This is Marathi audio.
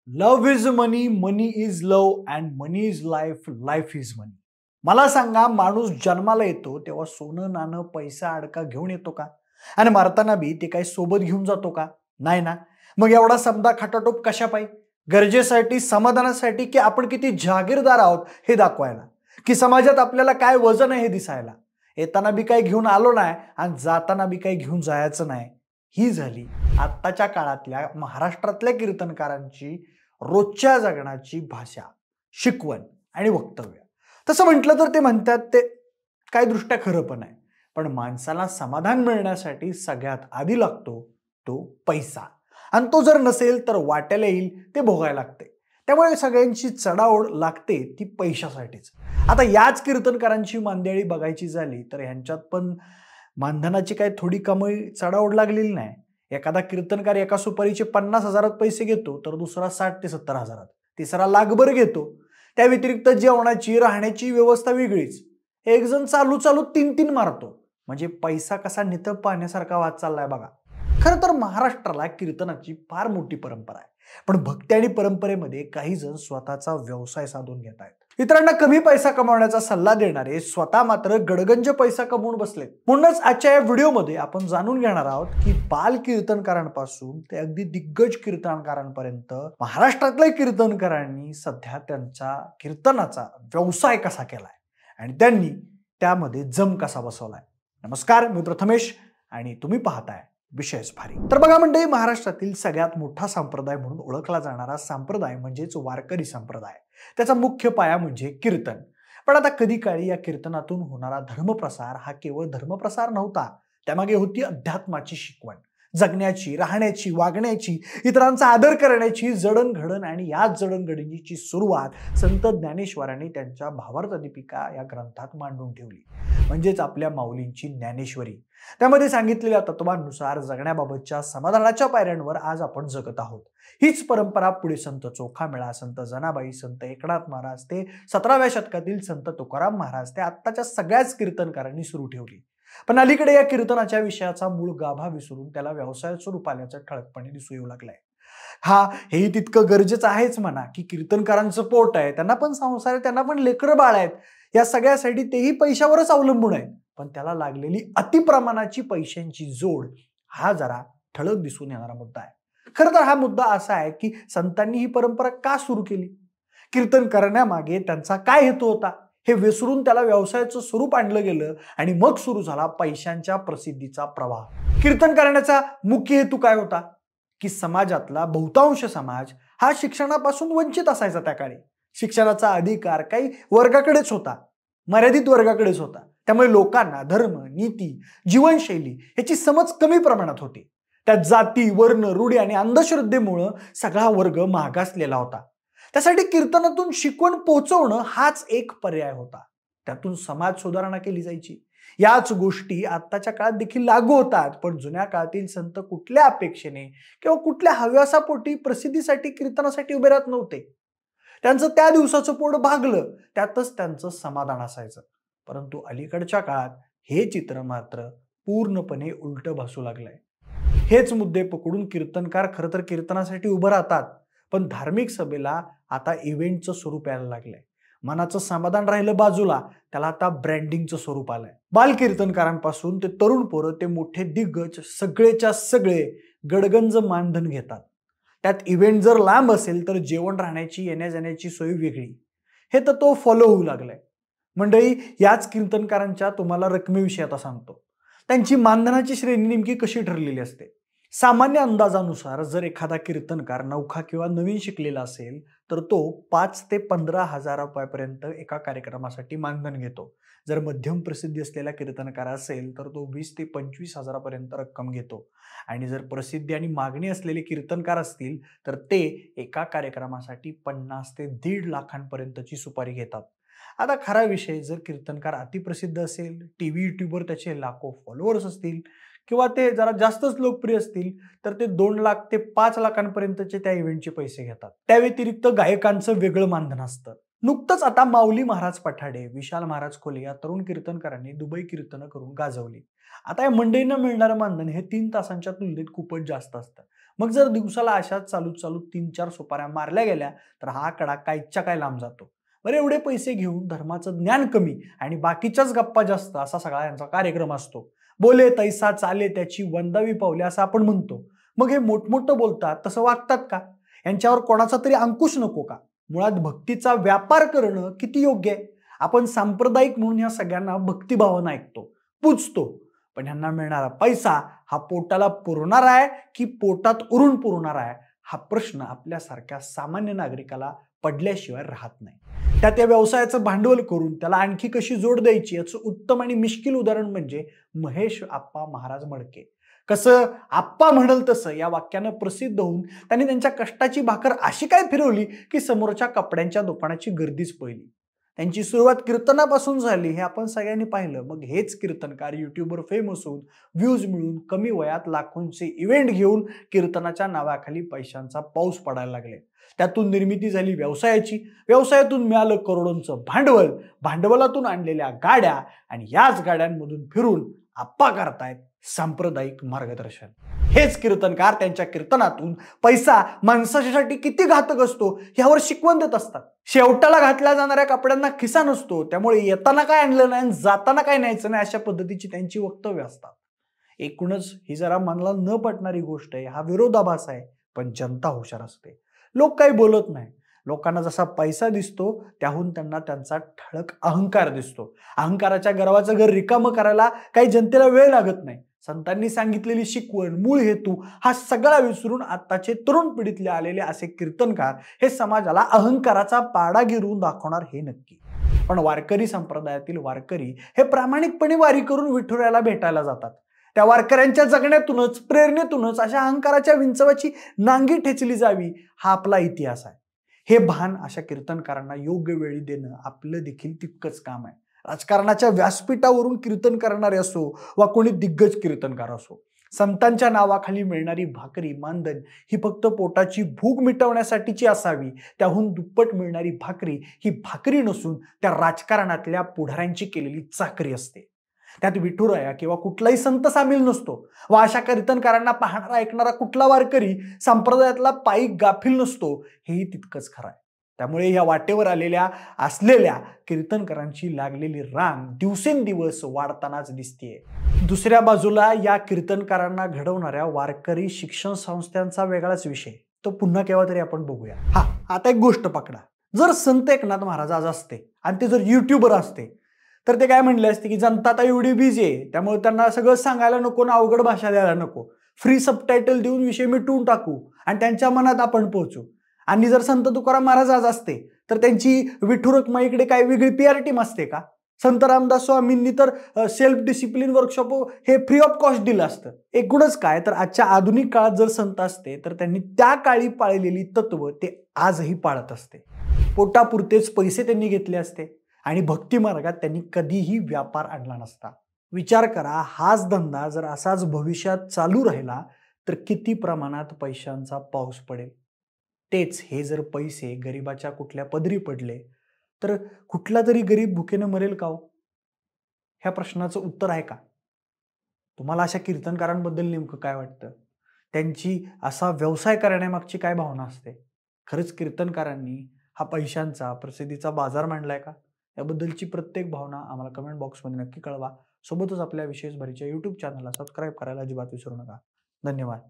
Love is money, money is love and money is life, life is money. मला सांगा, माणूस जन्माला येतो तेव्हा सोनं नाणं पैसा अडका घेऊन येतो का? आणि मरताना बी ते काही सोबत घेऊन जातो का? नाही ना. मग एवढा समदा खटाटोप कशा पाहिजे? गरजेसाठी, समाधानासाठी, की आपण किती जागीरदार आहोत हे दाखवायला, की समाजात आपल्याला काय वजन आहे हे दिसायला. येताना बी काही घेऊन आलो नाही आणि जाताना बी काही घेऊन जायचं नाही. ही झाली आत्ताच्या काळातल्या महाराष्ट्रातल्या कीर्तनकारांची रोजच्या जगण्याची भाषा, शिकवण आणि वक्तव्य. तसं म्हटलं तर ते म्हणतात ते काही दृष्ट्या खरं पण आहे. पण माणसाला समाधान मिळण्यासाठी सगळ्यात आधी लागतो तो पैसा, आणि तो जर नसेल तर वाट्याला येईल ते भोगायला लागते. त्यामुळे सगळ्यांची चढाओढ लागते ती पैशासाठीच. आता याच कीर्तनकारांची मांदियाळी बघायची झाली तर ह्यांच्यात पण मानधनाची काही थोडी कमी चढाओढ लागलेली नाही. एखादा कीर्तनकार एका सुपारीचे 50,000 पैसे घेतो, तर दुसरा 60 ते 70,000, तिसरा लाखभर घेतो. त्या व्यतिरिक्त जेवणाची राहण्याची व्यवस्था वेगळीच. एक जण चालू चालू 3-3 मारतो. म्हणजे पैसा कसा नितळ पाण्यासारखा वाहत चाललाय बघा. खरं तर महाराष्ट्राला कीर्तनाची फार मोठी परंपरा आहे. पण भक्ती आणि परंपरेमध्ये काही जण स्वतःचा व्यवसाय साधून घेत आहेत. इतरांना कमी पैसा कमवण्याचा सल्ला देणारे स्वतः मात्र गडगंज पैसा कमवून बसलेत. म्हणूनच आजच्या या व्हिडिओमध्ये आपण जाणून घेणार आहोत की बाल कीर्तनकारांपासून ते अगदी दिग्गज कीर्तनकारांपर्यंत महाराष्ट्रातल्या कीर्तनकारांनी सध्या त्यांचा कीर्तनाचा व्यवसाय कसा केलाय आणि त्यांनी त्यामध्ये जम कसा बसवलाय. नमस्कार, मी प्रथमेश आणि तुम्ही पाहताय विशेष भारी. तर बघा मंडळी, महाराष्ट्रातील सगळ्यात मोठा संप्रदाय म्हणून ओळखला जाणारा संप्रदाय म्हणजेच वारकरी संप्रदाय. त्याचा मुख्य पाया म्हणजे कीर्तन. पण आता कधी काळी या कीर्तनातून होणारा धर्मप्रसार हा केवळ धर्मप्रसार नव्हता. त्यामागे होती अध्यात्माची शिकवण, जगण्याची, राहण्याची, वागण्याची, इतरांचा आदर करण्याची जडणघडण. आणि याच जडणघडणीची सुरुवात संत ज्ञानेश्वरांनी त्यांच्या भावार्थ दीपिका या ग्रंथात मांडून ठेवली, म्हणजेच आपल्या माऊलींची ज्ञानेश्वरी. त्यामध्ये सांगितलेल्या तत्वांनुसार जगण्याबाबतच्या समाधानाच्या पायऱ्यांवर आज आपण जगत आहोत. हीच परंपरा पुढे संत चोखामेळा, संत जनाबाई, संत एकनाथ महाराज ते 17व्या शतकातील संत तुकाराम महाराज ते आत्ताच्या सगळ्याच कीर्तनकारांनी सुरू ठेवली. पण अलीकडे या कीर्तनाच्या विषयाचा मूळ गाभा विसरून त्याला व्यवसायात स्वरूप आल्याचं ठळकपणे दिसू येऊ लागलंय. हेही तितकं गरजेचं आहेच म्हणा, की कीर्तनकारांचं पोट आहे, त्यांना पण संसार आहे, त्यांना पण लेकरं बाळ आहेत. या सगळ्यासाठी तेही पैशावरच अवलंबून आहेत. पण त्याला लागलेली अतिप्रमाणाची पैशांची जोड हा जरा ठळक दिसून येणारा मुद्दा आहे. खरं तर हा मुद्दा असा आहे की संतांनी ही परंपरा का सुरू केली, कीर्तन करण्यामागे त्यांचा काय हेतू होता, हे विसरून त्याला व्यवसायाचं स्वरूप आणलं गेलं आणि मग सुरू झाला पैशांच्या प्रसिद्धीचा प्रवाह. कीर्तन करण्याचा मुख्य हेतू काय होता, की समाजातला बहुतांश समाज हा शिक्षणापासून वंचित असायचा. त्या काळी शिक्षणाचा अधिकार काही वर्गाकडेच होता, मर्यादित वर्गाकडेच होता. त्यामुळे लोकांना धर्म, नीती, जीवनशैली याची समज कमी प्रमाणात होती. त्यात जाती, वर्ण, रूढी आणि अंधश्रद्धेमुळे सगळा वर्ग मागासलेला होता. त्यासाठी कीर्तनातून शिकवण पोहोचवणं हाच एक पर्याय होता. त्यातून समाज सुधारणा केली जायची. याच गोष्टी आत्ताच्या काळात देखील लागू होतात. पण जुन्या काळातील संत कुठल्या अपेक्षेने किंवा कुठल्या हव्यासापोटी प्रसिद्धीसाठी कीर्तनासाठी उभे राहत नव्हते. त्यांचं त्या दिवसाचं पोट भागलं त्यातच त्यांचं समाधान असायचं. परंतु अलीकडच्या काळात हे चित्र मात्र पूर्णपणे उलट भासू लागलंय. हेच मुद्दे पकडून कीर्तनकार खरं तर कीर्तनासाठी उभं राहतात, पण धार्मिक सभेला आता इव्हेंटचं स्वरूप यायला लागलंय. मनाचं समाधान राहिलं बाजूला, त्याला आता ब्रँडिंगचं स्वरूप आलंय. बाल कीर्तनकारांपासून ते तरुण पोरं ते मोठे दिग्गज सगळेच्या सगळे गडगंज मानधन घेतात. त्यात इव्हेंट जर लांब असेल तर जेवण, राहण्याची, येण्या जाण्याची सोय वेगळी. हे तर तो फॉलो होऊ लागलाय. मंडळी, याच कीर्तनकारांच्या तुम्हाला रकमेविषयी आता सांगतो. त्यांची मानधनाची श्रेणी नेमकी कशी ठरलेली असते. सामान्य अंदाजानुसार जर एखादा कीर्तनकार नवखा किंवा नवीन शिकलेला असेल तर तो 5 ते 15,000 रुपयापर्यंत एका कार्यक्रमासाठी मानधन घेतो. जर मध्यम प्रसिद्धी असलेला कीर्तनकार असेल तर तो 20 ते 25,000 पर्यंत रक्कम घेतो. आणि जर प्रसिद्धी आणि मागणी असलेले कीर्तनकार असतील तर ते एका कार्यक्रमासाठी 50 ते 1.5 लाखांपर्यंतची सुपारी घेतात. आता खरा विषय, जर कीर्तनकार अतिप्रसिद्ध असेल, टीव्ही, युट्यूबवर त्याचे लाखो फॉलोअर्स असतील किंवा ते जरा जास्तच लोकप्रिय असतील तर ते 2 लाख ते 5 लाखांपर्यंतचे त्या इव्हेंटचे पैसे घेतात. त्या व्यतिरिक्त गायकांचं वेगळं मानधन असतं. नुकतंच आता माऊली महाराज पठाडे, विशाल महाराज खोले या तरुण कीर्तनकारांनी दुबई कीर्तनं करून गाजवली. आता या मंडळींना मिळणारं मानधन हे 3 तासांच्या तुलनेत खूपच जास्त असतं. मग जर दिवसाला अशाच चालू चालू 3-4 सुपाऱ्या मारल्या गेल्या तर हा आकडा कायच्या काय लांब जातो. बरं एवढे पैसे घेऊन धर्माचं ज्ञान कमी आणि बाकीच्याच गप्पा जास्त असा सगळा यांचा कार्यक्रम असतो. बोले तैसा चाले त्याची वंदावी पावले असं आपण म्हणतो. मग हे मोठमोठं बोलतात तसं वागतात का? यांच्यावर कोणाचा तरी अंकुश नको का? मुळात भक्तीचा व्यापार करणं किती योग्य आहे? आपण सांप्रदायिक म्हणून या सगळ्यांना भक्तिभावानं ऐकतो, पूजतो. पण ह्यांना मिळणारा पैसा हा पोटाला पुरणारा आहे की पोटात उरून पुरणारा आहे? हा प्रश्न आपल्यासारख्या सामान्य नागरिकाला पडल्याशिवाय राहत नाही. त्यात या व्यवसायाचं भांडवल करून त्याला आणखी कशी जोड द्यायची याचं उत्तम आणि मिश्किल उदाहरण म्हणजे महेश आप्पा महाराज मडके. कसं आप्पा म्हणल तसं या वाक्यानं प्रसिद्ध होऊन त्यांनी त्यांच्या कष्टाची भाकर अशी काय फिरवली की समोरच्या कपड्यांच्या दुकानाची गर्दीच पहिली. त्यांची सुरुवात कीर्तनापासून झाली हे आपण सगळ्यांनी पाहिलं. मग हेच कीर्तनकार युट्यूबवर फेमस होऊन व्ह्यूज मिळून कमी वयात लाखोंचे इव्हेंट घेऊन कीर्तनाच्या नावाखाली पैशांचा पाऊस पडायला लागले. त्यातून निर्मिती झाली व्यवसायाची, व्यवसायातून मिळालं करोडोंचं भांडवल, भांडवलातून आणलेल्या गाड्या आणि याच गाड्यांमधून फिरून आप्पा करतायत सांप्रदायिक मार्गदर्शन. हेच कीर्तनकार त्यांच्या कीर्तनातून पैसा माणसासाठी किती घातक असतो यावर शिकवण देत असतात. शेवटाला घातल्या जाणाऱ्या कपड्यांना खिसा नसतो, त्यामुळे येताना काय आणलं नाही जाताना काय न्यायचं नाही अशा पद्धतीची त्यांची वक्तव्य असतात. एकूणच ही जरा मनाला न पटणारी गोष्ट आहे. हा विरोधाभास आहे, पण जनता हुशार असते. लोक काही बोलत नाही. लोकांना जसा पैसा दिसतो त्याहून त्यांना त्यांचा ठळक अहंकार दिसतो. अहंकाराच्या गर्वाचं घर रिकामं करायला काही जनतेला वेळ लागत नाही. संतांनी सांगितलेली शिकवण, मूळ हेतू हा सगळा विसरून आताचे तरुण पिढीतले आलेले असे कीर्तनकार हे समाजाला अहंकाराचा पाडा गिरवून दाखवणार हे नक्की. पण वारकरी संप्रदायातील वारकरी हे प्रामाणिकपणे वारी करून विठुरायाला भेटायला जातात. त्या वारकऱ्यांच्या जगण्यातूनच प्रेरणेतूनच अशा अहंकाराच्या विंचवाची नांगी ठेचली जावी हा आपला इतिहास आहे. हे भान अशा कीर्तनकारांना योग्य वेळी देणं आपलं देखील तितकंच काम आहे. राजकारणाच्या व्यासपीठावरून कीर्तन करणारे असो वा कोणी दिग्गज कीर्तनकार असो, संतांच्या नावाखाली मिळणारी भाकरी मानधन ही फक्त पोटाची भूक मिटवण्यासाठीची असावी. त्याहून दुप्पट मिळणारी भाकरी ही भाकरी नसून त्या राजकारणातल्या पुढाऱ्यांची केलेली चाकरी असते. त्यात विठुराया किंवा कुठलाही संत सामील नसतो व अशा कीर्तनकारांना पाहणारा ऐकणारा कुठला वारकरी संप्रदायातला पायी गाफील नसतो हेही तितकंच खरं आहे. त्यामुळे या वाटेवर असलेल्या कीर्तनकारांची लागलेली रांग दिवसेंदिवस वाढतानाच दिसतेय. दुसऱ्या बाजूला या कीर्तनकारांना घडवणाऱ्या वारकरी शिक्षण संस्थांचा वेगळाच विषय, तो पुन्हा केव्हा तरी आपण बघूया. आता एक गोष्ट पकडा. जर संत एकनाथ महाराज आज असते आणि ते जर युट्यूबर असते तर ते काय म्हणले असते की जनता आता एवढी बिझी आहे त्यामुळे त्यांना सगळं सांगायला नको ना अवघड भाषा द्यायला नको, फ्री सबटायटल देऊन विषय मिटवून टाकू आणि त्यांच्या मनात आपण पोहोचू. आणि जर संत तुकाराम महाराज आज असते तर त्यांची विठुरकमाईकडे काय वेगळी PR टीम असते का? संत रामदास स्वामींनी तर सेल्फ डिसिप्लिन वर्कशॉप हे फ्री ऑफ कॉस्ट दिलं असतं. एकूणच काय तर आजच्या आधुनिक काळात जर संत असते तर त्यांनी त्या काळी पाळलेली तत्व ते आजही पाळत असते. पोटापुरतेच पैसे त्यांनी घेतले असते आणि भक्ती मार्गात त्यांनी कधीही व्यापार आणला नसता. विचार करा, हाच धंदा जर असाच भविष्यात चालू राहिला तर किती प्रमाणात पैशांचा पाऊस पडेल. तेच हे जर पैसे गरिबाच्या कुठल्या पदरी पडले तर कुठला तरी गरीब भुकेनं मरेल का हो? ह्या प्रश्नाचं उत्तर आहे का? तुम्हाला अशा कीर्तनकारांबद्दल नेमकं काय वाटतं? त्यांची असा व्यवसाय करण्यामागची काय भावना असते? खरंच कीर्तनकारांनी हा पैशांचा प्रसिद्धीचा बाजार मांडलाय का? याबद्दलची प्रत्येक भावना आम्हाला कमेंट बॉक्समध्ये नक्की कळवा. सोबतच आपल्या विशेष भरीच्या YouTube चॅनलला सबस्क्राईब करायला अजिबात विसरू नका. धन्यवाद.